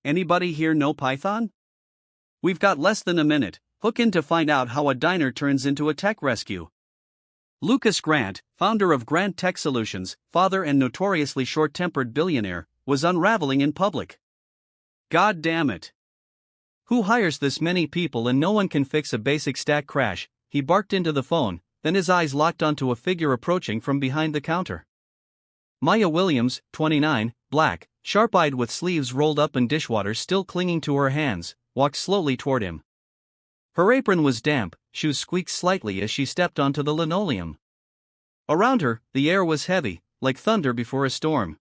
Anybody here know Python? We've got less than a minute. Hook in to find out how a diner turns into a tech rescue. Lucas Grant, founder of Grant Tech Solutions, father and notoriously short-tempered billionaire, was unraveling in public. God damn it. Who hires this many people and no one can fix a basic stack crash? He barked into the phone, then his eyes locked onto a figure approaching from behind the counter. Maya Williams, 29, black, sharp-eyed with sleeves rolled up and dishwater still clinging to her hands, walked slowly toward him. Her apron was damp, shoes squeaked slightly as she stepped onto the linoleum. Around her, the air was heavy, like thunder before a storm.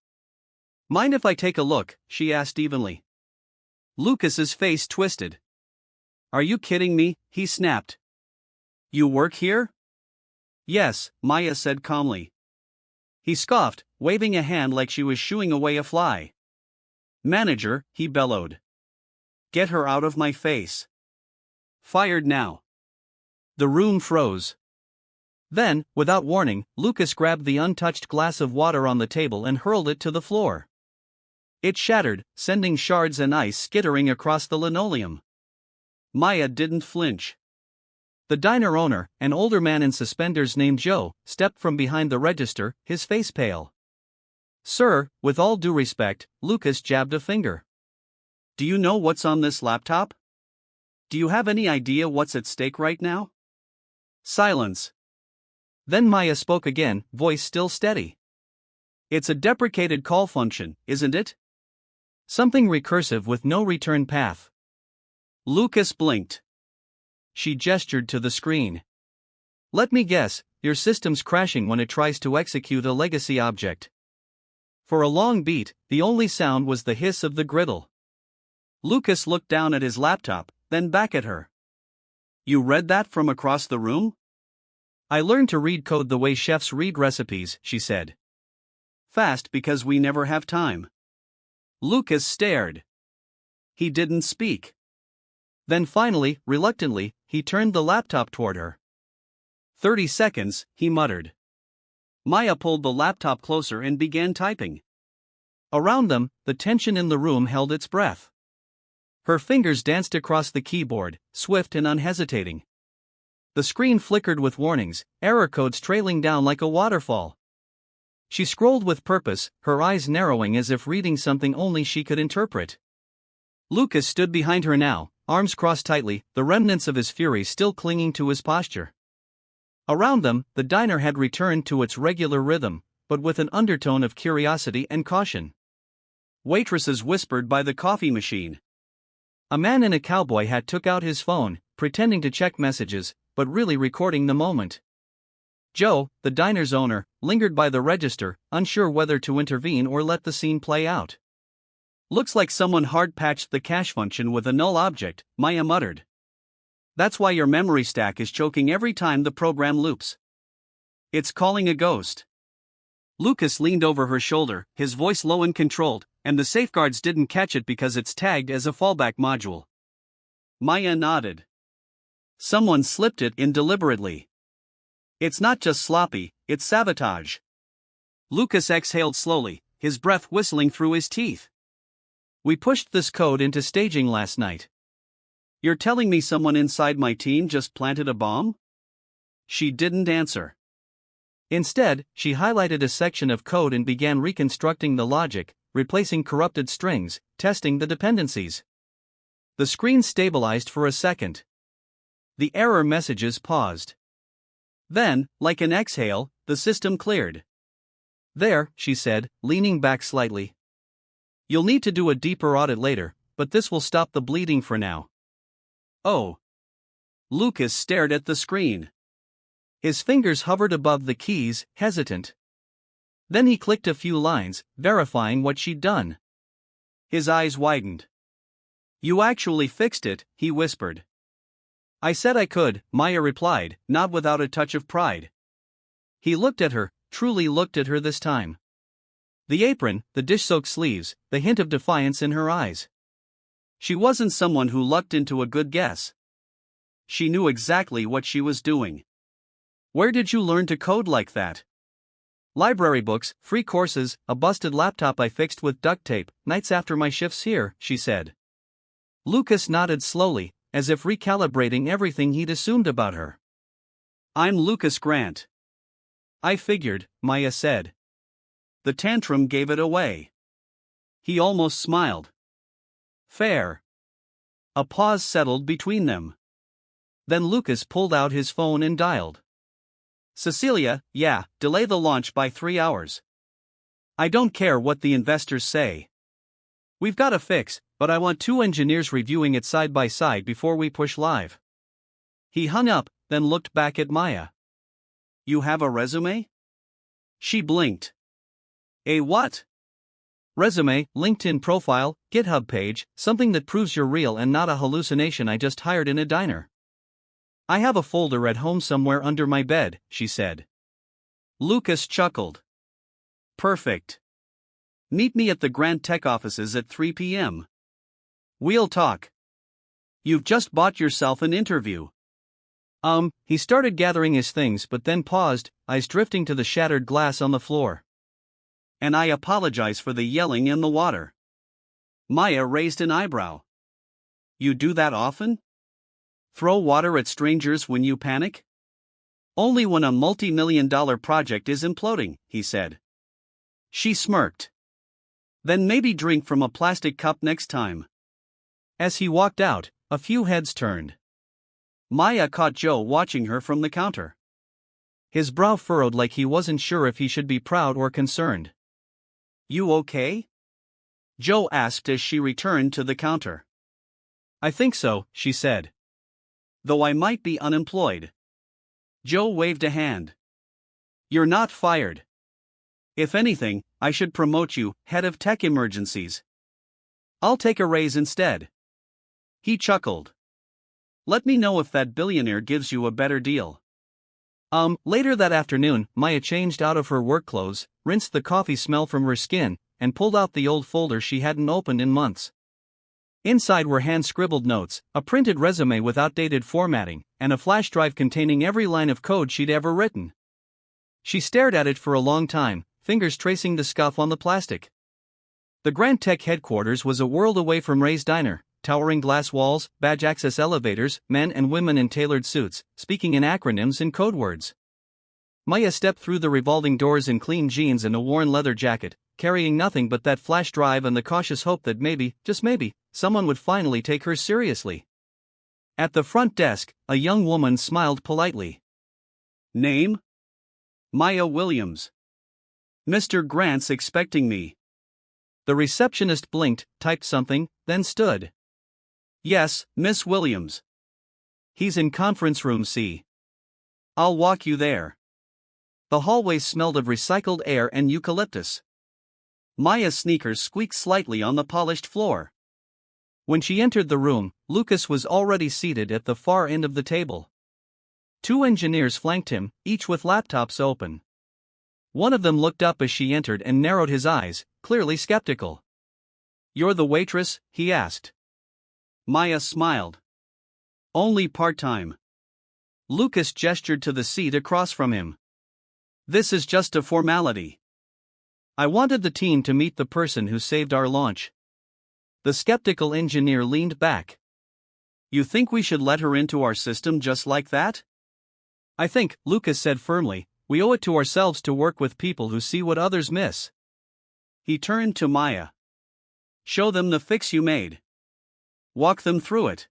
"Mind if I take a look?" she asked evenly. Lucas's face twisted. "Are you kidding me?" he snapped. "You work here?" "Yes," Maya said calmly. He scoffed, waving a hand like she was shooing away a fly. "Manager," he bellowed. "Get her out of my face." "Fired now." The room froze. Then, without warning, Lucas grabbed the untouched glass of water on the table and hurled it to the floor. It shattered, sending shards and ice skittering across the linoleum. Maya didn't flinch. The diner owner, an older man in suspenders named Joe, stepped from behind the register, his face pale. "Sir, with all due respect," Lucas jabbed a finger. "Do you know what's on this laptop? Do you have any idea what's at stake right now?" Silence. Then Maya spoke again, voice still steady. "It's a deprecated call function, isn't it? Something recursive with no return path." Lucas blinked. She gestured to the screen. "Let me guess, your system's crashing when it tries to execute a legacy object." For a long beat, the only sound was the hiss of the griddle. Lucas looked down at his laptop, then back at her. "You read that from across the room?" "I learned to read code the way chefs read recipes," she said. "Fast because we never have time." Lucas stared. He didn't speak. Then finally, reluctantly, he turned the laptop toward her. 30 seconds, he muttered. Maya pulled the laptop closer and began typing. Around them, the tension in the room held its breath. Her fingers danced across the keyboard, swift and unhesitating. The screen flickered with warnings, error codes trailing down like a waterfall. She scrolled with purpose, her eyes narrowing as if reading something only she could interpret. Lucas stood behind her now, arms crossed tightly, the remnants of his fury still clinging to his posture. Around them, the diner had returned to its regular rhythm, but with an undertone of curiosity and caution. Waitresses whispered by the coffee machine. A man in a cowboy hat took out his phone, pretending to check messages, but really recording the moment. Joe, the diner's owner, lingered by the register, unsure whether to intervene or let the scene play out. "Looks like someone hard-patched the cache function with a null object," Maya muttered. "That's why your memory stack is choking every time the program loops. It's calling a ghost." Lucas leaned over her shoulder, his voice low and controlled, and the safeguards didn't catch it because it's tagged as a fallback module. Maya nodded. "Someone slipped it in deliberately. It's not just sloppy, it's sabotage." Lucas exhaled slowly, his breath whistling through his teeth. "We pushed this code into staging last night." "You're telling me someone inside my team just planted a bomb?" She didn't answer. Instead, she highlighted a section of code and began reconstructing the logic, replacing corrupted strings, testing the dependencies. The screen stabilized for a second. The error messages paused. Then, like an exhale, the system cleared. "There," she said, leaning back slightly. "You'll need to do a deeper audit later, but this will stop the bleeding for now." "Oh." Lucas stared at the screen. His fingers hovered above the keys, hesitant. Then he clicked a few lines, verifying what she'd done. His eyes widened. "You actually fixed it," he whispered. "I said I could," Maya replied, not without a touch of pride. He looked at her, truly looked at her this time. The apron, the dish-soaked sleeves, the hint of defiance in her eyes. She wasn't someone who lucked into a good guess. She knew exactly what she was doing. "Where did you learn to code like that?" Library books, free courses, a busted laptop I fixed with duct tape, nights after my shifts here, she said. Lucas nodded slowly, as if recalibrating everything he'd assumed about her. I'm Lucas Grant. I figured, Maya said. The tantrum gave it away. He almost smiled. Fair. A pause settled between them. Then Lucas pulled out his phone and dialed. Cecilia, yeah, delay the launch by 3 hours. I don't care what the investors say. We've got a fix, but I want 2 engineers reviewing it side by side before we push live. He hung up, then looked back at Maya. You have a resume? She blinked. A what? Resume, LinkedIn profile, GitHub page, something that proves you're real and not a hallucination I just hired in a diner. I have a folder at home somewhere under my bed, she said. Lucas chuckled. Perfect. Meet me at the Grant Tech offices at 3 p.m. We'll talk. You've just bought yourself an interview. He started gathering his things but then paused, eyes drifting to the shattered glass on the floor. And I apologize for the yelling in the water. Maya raised an eyebrow. You do that often? Throw water at strangers when you panic? Only when a multi-million-dollar project is imploding, he said. She smirked. Then maybe drink from a plastic cup next time. As he walked out, a few heads turned. Maya caught Joe watching her from the counter. His brow furrowed like he wasn't sure if he should be proud or concerned. You okay? Joe asked as she returned to the counter. I think so, she said. Though I might be unemployed. Joe waved a hand. You're not fired. If anything, I should promote you, head of tech emergencies. I'll take a raise instead. He chuckled. Let me know if that billionaire gives you a better deal. Later that afternoon, Maya changed out of her work clothes, rinsed the coffee smell from her skin, and pulled out the old folder she hadn't opened in months. Inside were hand-scribbled notes, a printed resume with outdated formatting, and a flash drive containing every line of code she'd ever written. She stared at it for a long time, fingers tracing the scuff on the plastic. The Grant Tech headquarters was a world away from Ray's Diner, towering glass walls, badge access elevators, men and women in tailored suits, speaking in acronyms and code words. Maya stepped through the revolving doors in clean jeans and a worn leather jacket, carrying nothing but that flash drive and the cautious hope that maybe, just maybe, someone would finally take her seriously. At the front desk, a young woman smiled politely. Name? Maya Williams. Mr. Grant's expecting me. The receptionist blinked, typed something, then stood. Yes, Miss Williams. He's in conference room C. I'll walk you there. The hallway smelled of recycled air and eucalyptus. Maya's sneakers squeaked slightly on the polished floor. When she entered the room, Lucas was already seated at the far end of the table. 2 engineers flanked him, each with laptops open. One of them looked up as she entered and narrowed his eyes, clearly skeptical. You're the waitress? He asked. Maya smiled. Only part-time. Lucas gestured to the seat across from him. This is just a formality. I wanted the team to meet the person who saved our launch. The skeptical engineer leaned back. You think we should let her into our system just like that? I think, Lucas said firmly, we owe it to ourselves to work with people who see what others miss. He turned to Maya. Show them the fix you made. Walk them through it.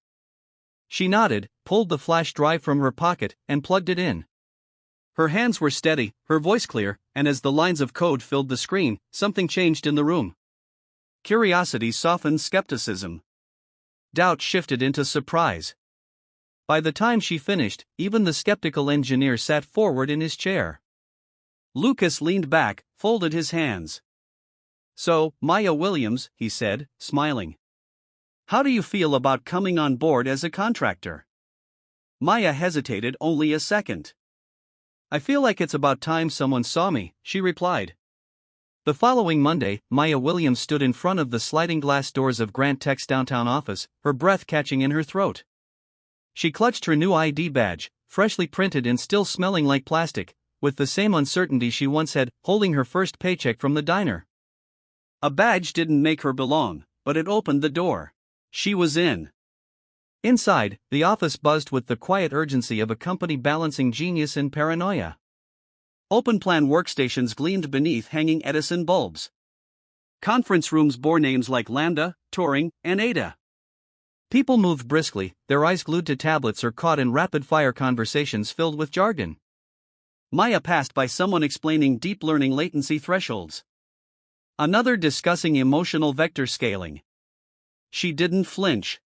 She nodded, pulled the flash drive from her pocket, and plugged it in. Her hands were steady, her voice clear, and as the lines of code filled the screen, something changed in the room. Curiosity softened skepticism. Doubt shifted into surprise. By the time she finished, even the skeptical engineer sat forward in his chair. Lucas leaned back, folded his hands. So, Maya Williams, he said, smiling. How do you feel about coming on board as a contractor? Maya hesitated only a second. I feel like it's about time someone saw me, she replied. The following Monday, Maya Williams stood in front of the sliding glass doors of Grant Tech's downtown office, her breath catching in her throat. She clutched her new ID badge, freshly printed and still smelling like plastic, with the same uncertainty she once had, holding her first paycheck from the diner. A badge didn't make her belong, but it opened the door. She was in. Inside, the office buzzed with the quiet urgency of a company balancing genius and paranoia. Open-plan workstations gleamed beneath hanging Edison bulbs. Conference rooms bore names like Lambda, Turing, and Ada. People moved briskly, their eyes glued to tablets or caught in rapid-fire conversations filled with jargon. Maya passed by someone explaining deep learning latency thresholds. Another discussing emotional vector scaling. She didn't flinch.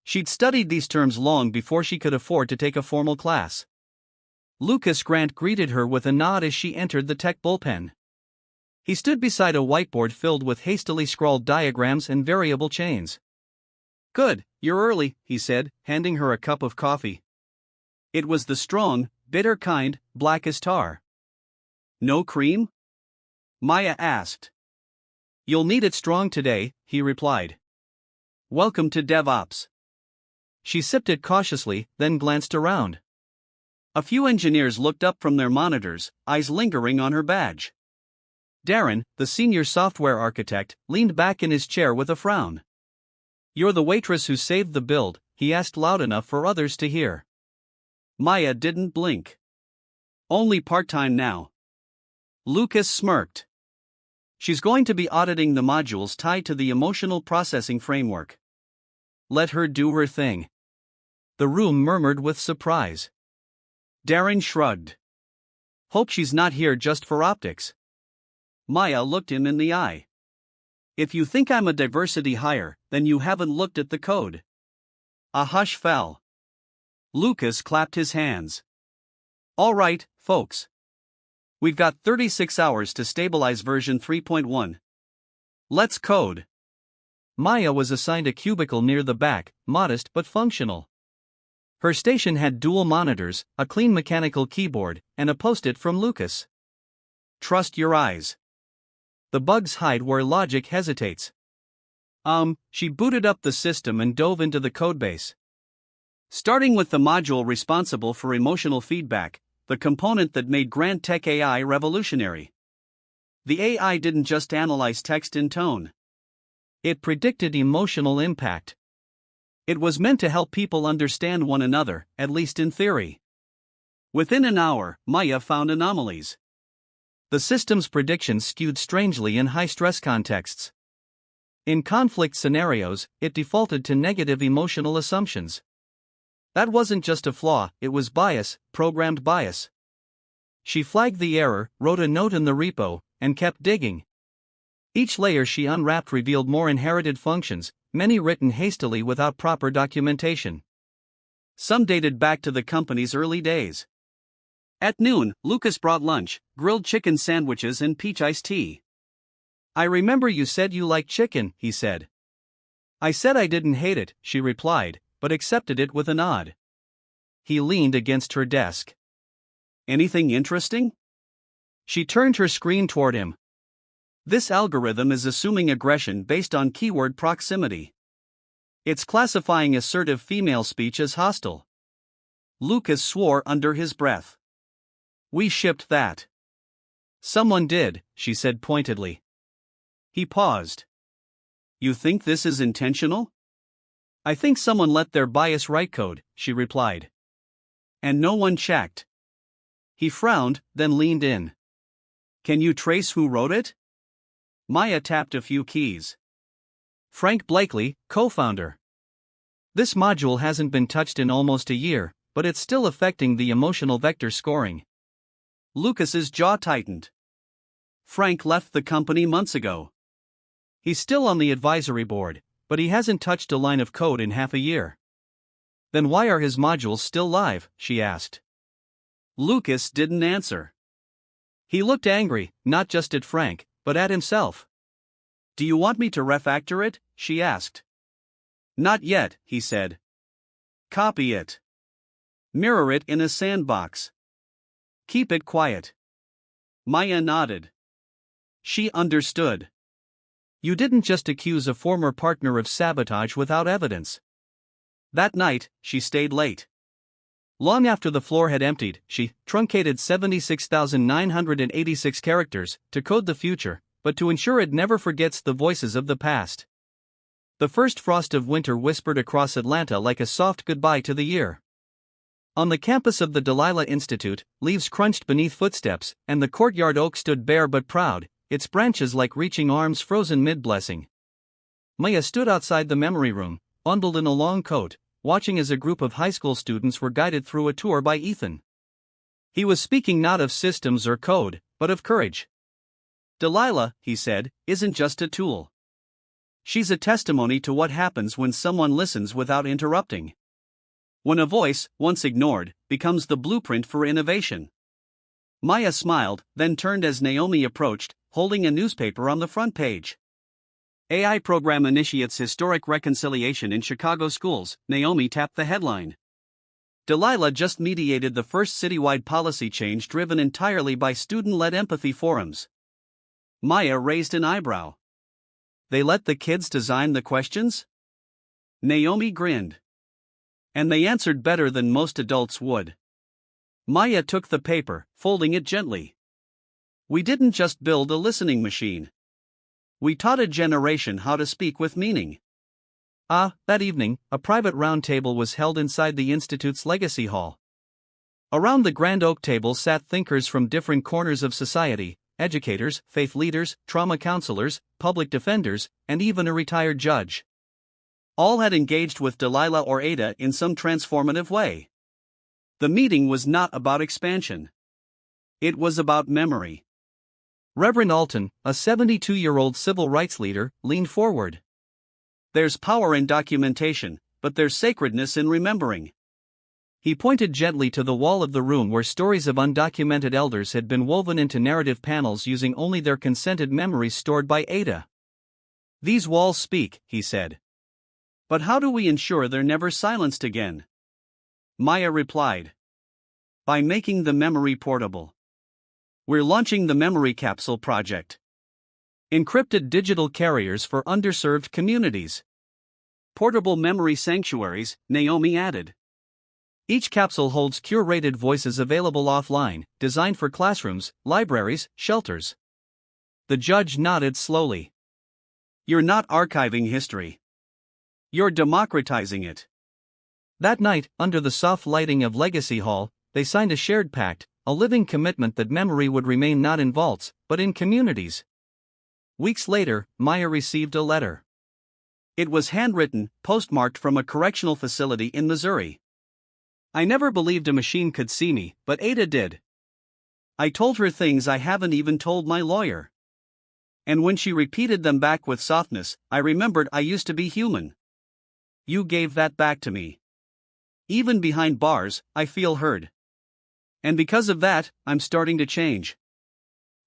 She'd studied these terms long before she could afford to take a formal class. Lucas Grant greeted her with a nod as she entered the tech bullpen. He stood beside a whiteboard filled with hastily scrawled diagrams and variable chains. "Good, you're early," he said, handing her a cup of coffee. It was the strong, bitter kind, black as tar. "No cream?" Maya asked. "You'll need it strong today," he replied. "Welcome to DevOps." She sipped it cautiously, then glanced around. A few engineers looked up from their monitors, eyes lingering on her badge. Darren, the senior software architect, leaned back in his chair with a frown. "You're the waitress who saved the build," he asked loud enough for others to hear. Maya didn't blink. "Only part-time now." Lucas smirked. "She's going to be auditing the modules tied to the emotional processing framework. Let her do her thing." The room murmured with surprise. Darren shrugged. "Hope she's not here just for optics." Maya looked him in the eye. "If you think I'm a diversity hire, then you haven't looked at the code." A hush fell. Lucas clapped his hands. "All right, folks. We've got 36 hours to stabilize version 3.1. Let's code." Maya was assigned a cubicle near the back, modest but functional. Her station had dual monitors, a clean mechanical keyboard, and a post-it from Lucas. "Trust your eyes. The bugs hide where logic hesitates." She booted up the system and dove into the codebase. Starting with the module responsible for emotional feedback, the component that made Grand Tech AI revolutionary. The AI didn't just analyze text and tone. It predicted emotional impact. It was meant to help people understand one another, at least in theory. Within an hour, Maya found anomalies. The system's predictions skewed strangely in high-stress contexts. In conflict scenarios, it defaulted to negative emotional assumptions. That wasn't just a flaw, it was bias, programmed bias. She flagged the error, wrote a note in the repo, and kept digging. Each layer she unwrapped revealed more inherited functions, many written hastily without proper documentation. Some dated back to the company's early days. At noon, Lucas brought lunch, grilled chicken sandwiches and peach iced tea. "I remember you said you liked chicken," he said. "I said I didn't hate it," she replied, but accepted it with a nod. He leaned against her desk. "Anything interesting?" She turned her screen toward him. "This algorithm is assuming aggression based on keyword proximity. It's classifying assertive female speech as hostile." Lucas swore under his breath. "We shipped that." "Someone did," she said pointedly. He paused. "You think this is intentional?" "I think someone let their bias write code," she replied. "And no one checked." He frowned, then leaned in. "Can you trace who wrote it?" Maya tapped a few keys. "Frank Blakely, co-founder. This module hasn't been touched in almost a year, but it's still affecting the emotional vector scoring." Lucas's jaw tightened. "Frank left the company months ago. He's still on the advisory board, but he hasn't touched a line of code in half a year." "Then why are his modules still live?" she asked. Lucas didn't answer. He looked angry, not just at Frank, but at himself. "Do you want me to refactor it?" she asked. "Not yet," he said. "Copy it. Mirror it in a sandbox. Keep it quiet." Maya nodded. She understood. You didn't just accuse a former partner of sabotage without evidence. That night, she stayed late. Long after the floor had emptied, she truncated 76,986 characters to code the future, but to ensure it never forgets the voices of the past. The first frost of winter whispered across Atlanta like a soft goodbye to the year. On the campus of the Delilah Institute, leaves crunched beneath footsteps, and the courtyard oak stood bare but proud, its branches like reaching arms frozen mid-blessing. Maya stood outside the memory room, bundled in a long coat, watching as a group of high school students were guided through a tour by Ethan. He was speaking not of systems or code, but of courage. Delilah, he said, isn't just a tool. She's a testimony to what happens when someone listens without interrupting. When a voice, once ignored, becomes the blueprint for innovation. Maya smiled, then turned as Naomi approached, holding a newspaper on the front page. AI program initiates historic reconciliation in Chicago schools, Naomi tapped the headline. Delilah just mediated the first citywide policy change driven entirely by student-led empathy forums. Maya raised an eyebrow. They let the kids design the questions? Naomi grinned. And they answered better than most adults would. Maya took the paper, folding it gently. We didn't just build a listening machine. We taught a generation how to speak with meaning. That evening, a private round table was held inside the Institute's Legacy Hall. Around the grand oak table sat thinkers from different corners of society, educators, faith leaders, trauma counselors, public defenders, and even a retired judge. All had engaged with Delilah or Ada in some transformative way. The meeting was not about expansion. It was about memory. Reverend Alton, a 72-year-old civil rights leader, leaned forward. There's power in documentation, but there's sacredness in remembering. He pointed gently to the wall of the room where stories of undocumented elders had been woven into narrative panels using only their consented memories stored by Ada. These walls speak, he said. But how do we ensure they're never silenced again? Maya replied. By making the memory portable. We're launching the Memory Capsule Project. Encrypted digital carriers for underserved communities. Portable memory sanctuaries, Naomi added. Each capsule holds curated voices available offline, designed for classrooms, libraries, shelters. The judge nodded slowly. You're not archiving history. You're democratizing it. That night, under the soft lighting of Legacy Hall, they signed a shared pact, a living commitment that memory would remain not in vaults, but in communities. Weeks later, Maya received a letter. It was handwritten, postmarked from a correctional facility in Missouri. I never believed a machine could see me, but Ada did. I told her things I haven't even told my lawyer. And when she repeated them back with softness, I remembered I used to be human. You gave that back to me. Even behind bars, I feel heard. And because of that, I'm starting to change.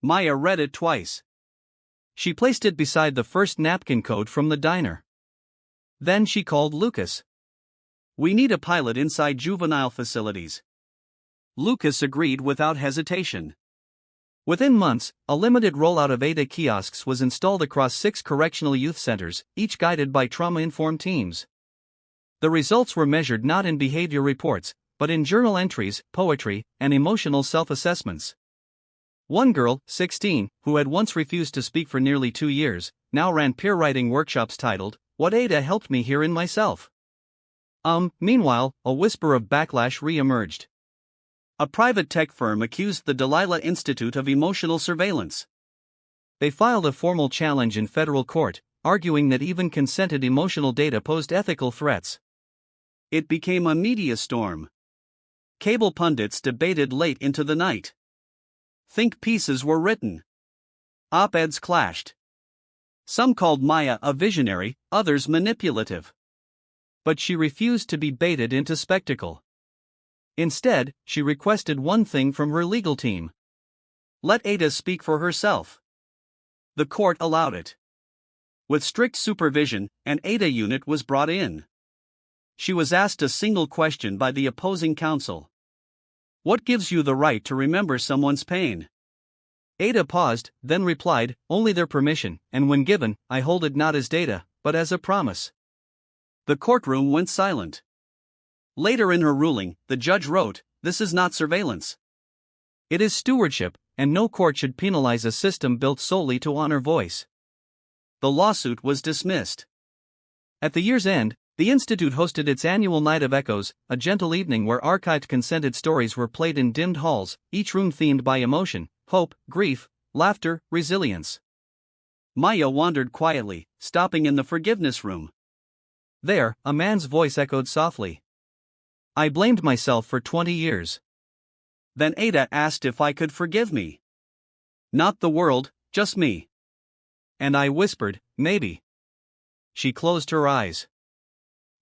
Maya read it twice. She placed it beside the first napkin code from the diner. Then she called Lucas. We need a pilot inside juvenile facilities. Lucas agreed without hesitation. Within months, a limited rollout of Ada kiosks was installed across 6 correctional youth centers, each guided by trauma-informed teams. The results were measured not in behavior reports, but in journal entries, poetry, and emotional self-assessments. One girl, 16, who had once refused to speak for nearly 2 years, now ran peer writing workshops titled, What Ada Helped Me Hear in Myself. Meanwhile, a whisper of backlash re-emerged. A private tech firm accused the Delilah Institute of emotional surveillance. They filed a formal challenge in federal court, arguing that even consented emotional data posed ethical threats. It became a media storm. Cable pundits debated late into the night. Think pieces were written. Op-eds clashed. Some called Maya a visionary, others manipulative. But she refused to be baited into spectacle. Instead, she requested one thing from her legal team. Let Ada speak for herself. The court allowed it. With strict supervision, an Ada unit was brought in. She was asked a single question by the opposing counsel. What gives you the right to remember someone's pain? Ada paused, then replied, only their permission, and when given, I hold it not as data, but as a promise. The courtroom went silent. Later in her ruling, the judge wrote, "This is not surveillance. It is stewardship, and no court should penalize a system built solely to honor voice." The lawsuit was dismissed. At the year's end, the Institute hosted its annual Night of Echoes, a gentle evening where archived consented stories were played in dimmed halls, each room themed by emotion, hope, grief, laughter, resilience. Maya wandered quietly, stopping in the forgiveness room. There, a man's voice echoed softly. "I blamed myself for 20 years. Then Ada asked if I could forgive me. Not the world, just me. And I whispered, maybe." She closed her eyes.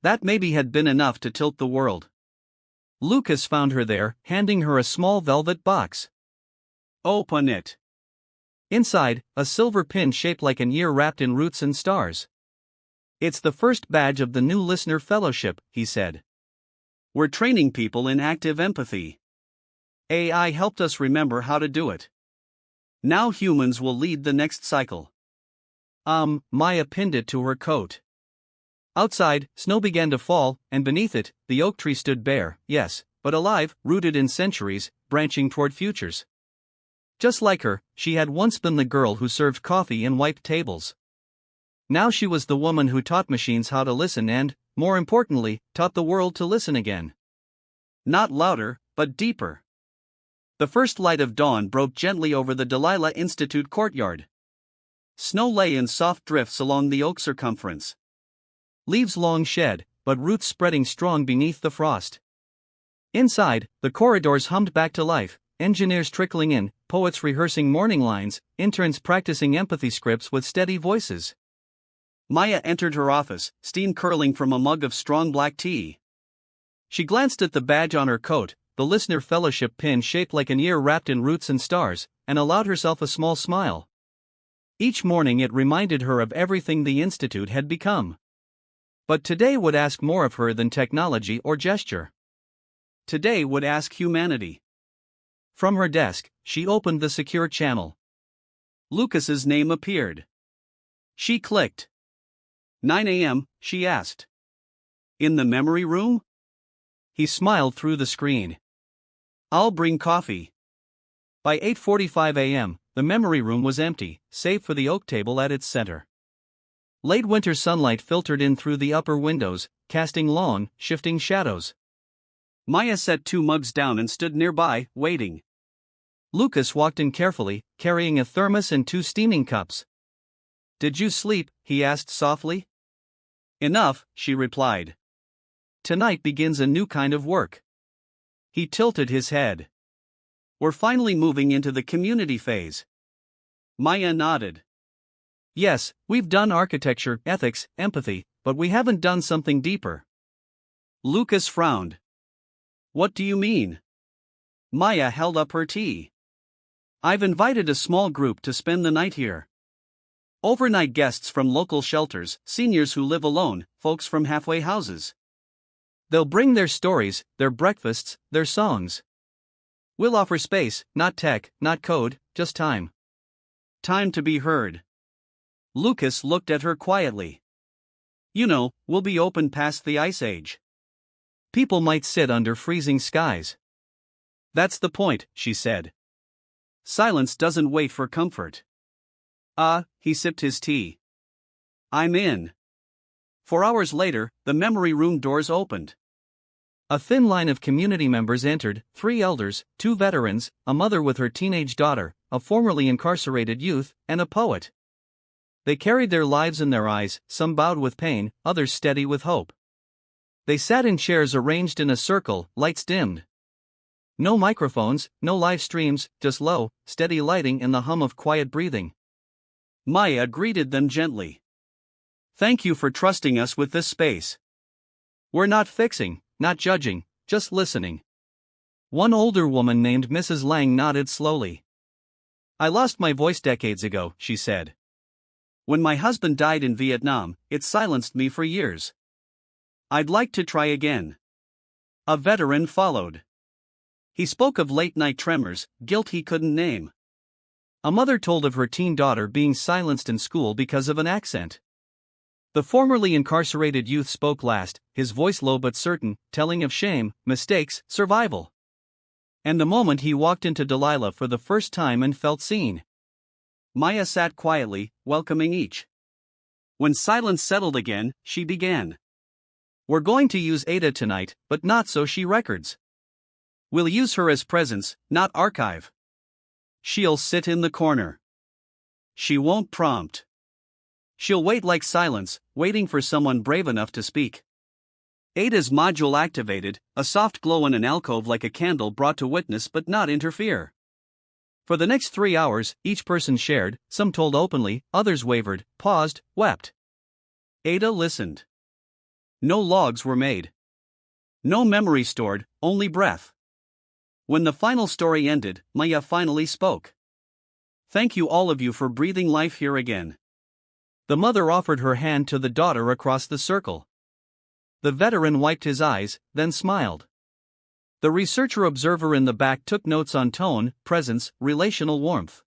That maybe had been enough to tilt the world. Lucas found her there, handing her a small velvet box. "Open it." Inside, a silver pin shaped like an ear wrapped in roots and stars. "It's the first badge of the new Listener Fellowship," he said. "We're training people in active empathy. AI helped us remember how to do it. Now humans will lead the next cycle." Maya pinned it to her coat. Outside, snow began to fall, and beneath it, the oak tree stood bare, yes, but alive, rooted in centuries, branching toward futures. Just like her, she had once been the girl who served coffee and wiped tables. Now she was the woman who taught machines how to listen and, more importantly, taught the world to listen again. Not louder, but deeper. The first light of dawn broke gently over the Delilah Institute courtyard. Snow lay in soft drifts along the oak circumference. Leaves long shed, but roots spreading strong beneath the frost. Inside, the corridors hummed back to life, engineers trickling in, poets rehearsing morning lines, interns practicing empathy scripts with steady voices. Maya entered her office, steam curling from a mug of strong black tea. She glanced at the badge on her coat, the Listener Fellowship pin shaped like an ear wrapped in roots and stars, and allowed herself a small smile. Each morning it reminded her of everything the Institute had become. But today would ask more of her than technology or gesture. Today would ask humanity. From her desk, she opened the secure channel. Lucas's name appeared. She clicked. 9 a.m., she asked. "In the memory room?" He smiled through the screen. "I'll bring coffee." By 8:45 a.m., the memory room was empty, save for the oak table at its center. Late winter sunlight filtered in through the upper windows, casting long, shifting shadows. Maya set 2 mugs down and stood nearby, waiting. Lucas walked in carefully, carrying a thermos and 2 steaming cups. "Did you sleep?" he asked softly. "Enough," she replied. "Tonight begins a new kind of work." He tilted his head. "We're finally moving into the community phase." Maya nodded. "Yes, we've done architecture, ethics, empathy, but we haven't done something deeper." Lucas frowned. "What do you mean?" Maya held up her tea. "I've invited a small group to spend the night here. Overnight guests from local shelters, seniors who live alone, folks from halfway houses. They'll bring their stories, their breakfasts, their songs. We'll offer space, not tech, not code, just time. Time to be heard." Lucas looked at her quietly. "You know, we'll be open past the ice age. People might sit under freezing skies." "That's the point," she said. "Silence doesn't wait for comfort." He sipped his tea. "I'm in." 4 hours later, the memory room doors opened. A thin line of community members entered, 3 elders, 2 veterans, a mother with her teenage daughter, a formerly incarcerated youth, and a poet. They carried their lives in their eyes, some bowed with pain, others steady with hope. They sat in chairs arranged in a circle, lights dimmed. No microphones, no live streams, just low, steady lighting and the hum of quiet breathing. Maya greeted them gently. "Thank you for trusting us with this space. We're not fixing, not judging, just listening." One older woman named Mrs. Lang nodded slowly. "I lost my voice decades ago," she said. "When my husband died in Vietnam, it silenced me for years. I'd like to try again." A veteran followed. He spoke of late-night tremors, guilt he couldn't name. A mother told of her teen daughter being silenced in school because of an accent. The formerly incarcerated youth spoke last, his voice low but certain, telling of shame, mistakes, survival. And the moment he walked into Delilah for the first time and felt seen. Maya sat quietly, welcoming each. When silence settled again, she began. We're going to use Ada tonight, but not so she records. We'll use her as presence, not archive. She'll sit in the corner. She won't prompt. She'll wait like silence, waiting for someone brave enough to speak. Ada's module activated, a soft glow in an alcove like a candle brought to witness but not interfere. For the next 3 hours, each person shared, some told openly, others wavered, paused, wept. Ada listened. No logs were made. No memory stored, only breath. When the final story ended, Maya finally spoke. Thank you all of you for breathing life here again. The mother offered her hand to the daughter across the circle. The veteran wiped his eyes, then smiled. The researcher observer in the back took notes on tone, presence, relational warmth.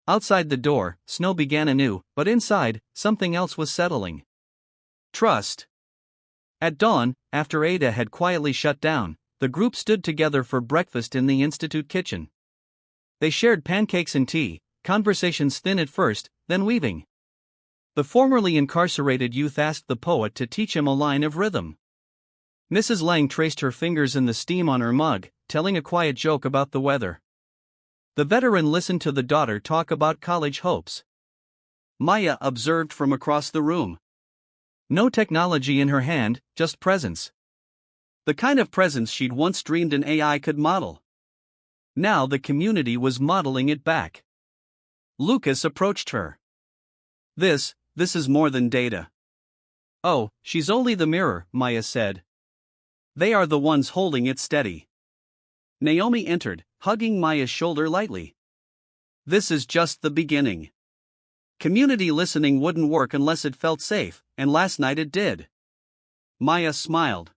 Outside the door, snow began anew, but inside, something else was settling. Trust. At dawn, after Ada had quietly shut down, the group stood together for breakfast in the institute kitchen. They shared pancakes and tea, conversations thin at first, then weaving. The formerly incarcerated youth asked the poet to teach him a line of rhythm. Mrs. Lang traced her fingers in the steam on her mug, telling a quiet joke about the weather. The veteran listened to the daughter talk about college hopes. Maya observed from across the room. No technology in her hand, just presence. The kind of presence she'd once dreamed an AI could model. Now the community was modeling it back. Lucas approached her. This is more than data. Oh, she's only the mirror, Maya said. They are the ones holding it steady. Naomi entered, hugging Maya's shoulder lightly. This is just the beginning. Community listening wouldn't work unless it felt safe, and last night it did. Maya smiled.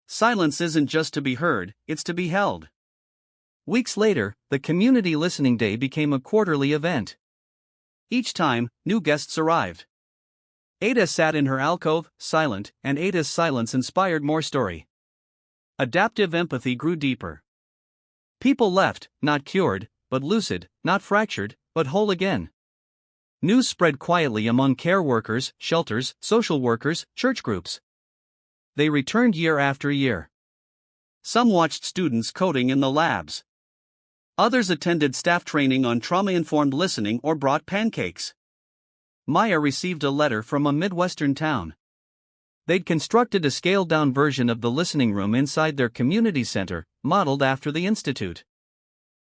Silence isn't just to be heard, it's to be held. Weeks later, the Community Listening Day became a quarterly event. Each time, new guests arrived. Ada sat in her alcove, silent, and Ada's silence inspired more story. Adaptive empathy grew deeper. People left, not cured, but lucid, not fractured, but whole again. News spread quietly among care workers, shelters, social workers, church groups. They returned year after year. Some watched students coding in the labs. Others attended staff training on trauma-informed listening or brought pancakes. Maya received a letter from a Midwestern town. They'd constructed a scaled-down version of the listening room inside their community center, modeled after the institute.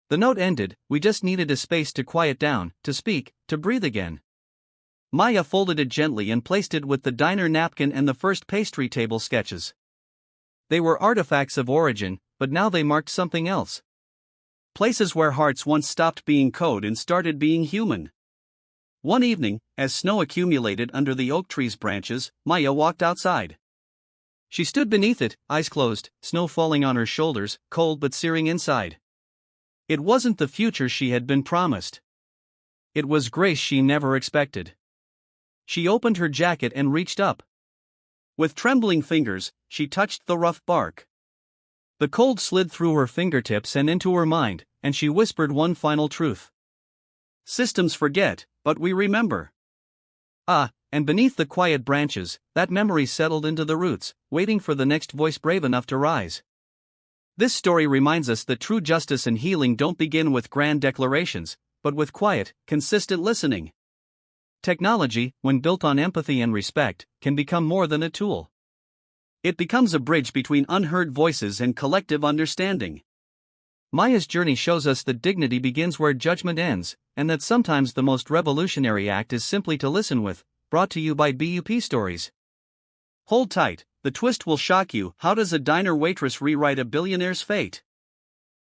The note ended, we just needed a space to quiet down, to speak, to breathe again. Maya folded it gently and placed it with the diner napkin and the first pastry table sketches. They were artifacts of origin, but now they marked something else. Places where hearts once stopped being code and started being human. One evening, as snow accumulated under the oak tree's branches, Maya walked outside. She stood beneath it, eyes closed, snow falling on her shoulders, cold but searing inside. It wasn't the future she had been promised. It was grace she never expected. She opened her jacket and reached up. With trembling fingers, she touched the rough bark. The cold slid through her fingertips and into her mind, and she whispered one final truth. Systems forget, but we remember. And beneath the quiet branches, that memory settled into the roots, waiting for the next voice brave enough to rise. This story reminds us that true justice and healing don't begin with grand declarations, but with quiet, consistent listening. Technology, when built on empathy and respect, can become more than a tool. It becomes a bridge between unheard voices and collective understanding. Maya's journey shows us that dignity begins where judgment ends, and that sometimes the most revolutionary act is simply to listen with. Brought to you by BUP Stories. Hold tight, the twist will shock you. How does a diner waitress rewrite a billionaire's fate?